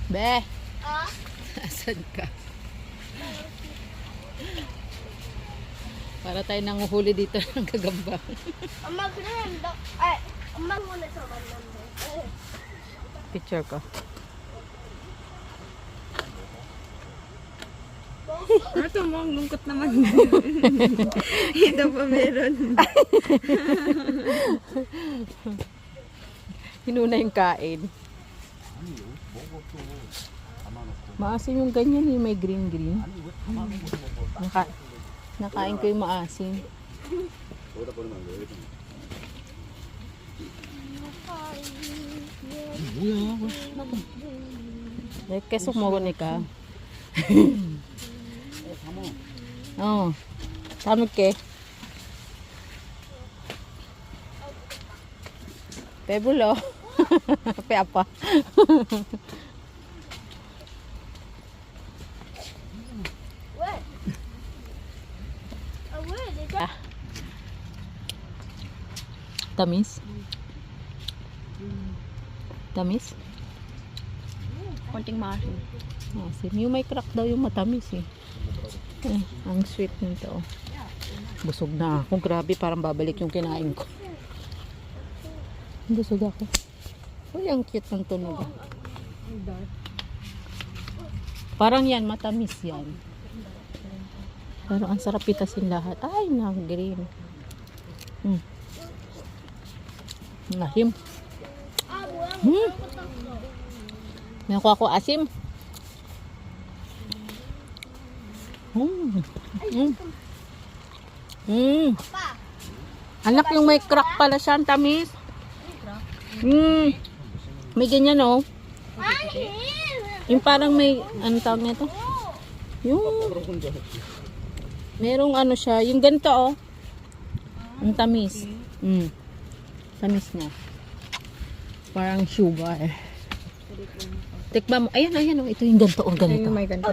Be, Ah? asan ka? Para tayo nanguhuli dito ng gagamba. 엄마 그래 너 아, 엄마 원에서 만났는데. Picture ko. Ito mo, ang lungkot naman. Ito pa meron. Hinuna yung kain. Maasim yung ganyan eh, may green. Nakain ko yung maasim. 계속 먹으니까. 담을게. 배불러. 배 아파. 왜? 아, 왜 내가 Tamis? Tamis? Konting maasim. Asim. Yung may crack daw yung matamis eh. Ang sweet nito. Oh. Busog na ako. Grabe, parang babalik yung kinain ko. Busog ako. Uy, ang cute ng tunog. Ah. Parang yan, matamis yan. Pero ang sarap itasin lahat. Ay, na green. Asim. 아 뭐야? Nakuha ko asim. 아빠. Anak, yung may crack pala siya, ang tamis. May ganyan oh. 아니. Yung parang may, ano tawag nito? Yung, merong ano siya, yung ganito oh. Ang tamis. Tamis niya. Parang sugar. Tikman mo. Ayan oh. Ito yung ganito oh, ganito. Yung may ganito.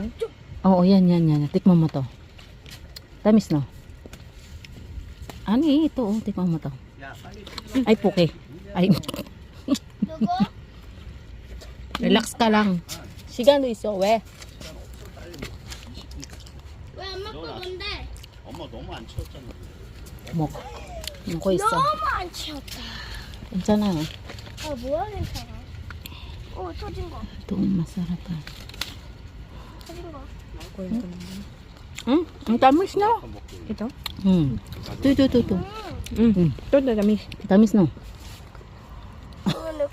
Oo, yan. Tikman mo to. Tamis no? Ano eh, ito oh, tikman mo to. Ay, puke. Ay, 누구? relax ka lang. 시간도 있어, 왜? 왜 엄마 거 뭔데? 엄마 너무 안 치웠잖아. 먹고 있어. 너무 안 치웠다. 괜찮아. 아 뭐야 괜찮아. 터진 거. ito, masarap ah. 터진 거. Ang tamis na. Ito? Ito. Ito. Ito na tamis. Tamis no.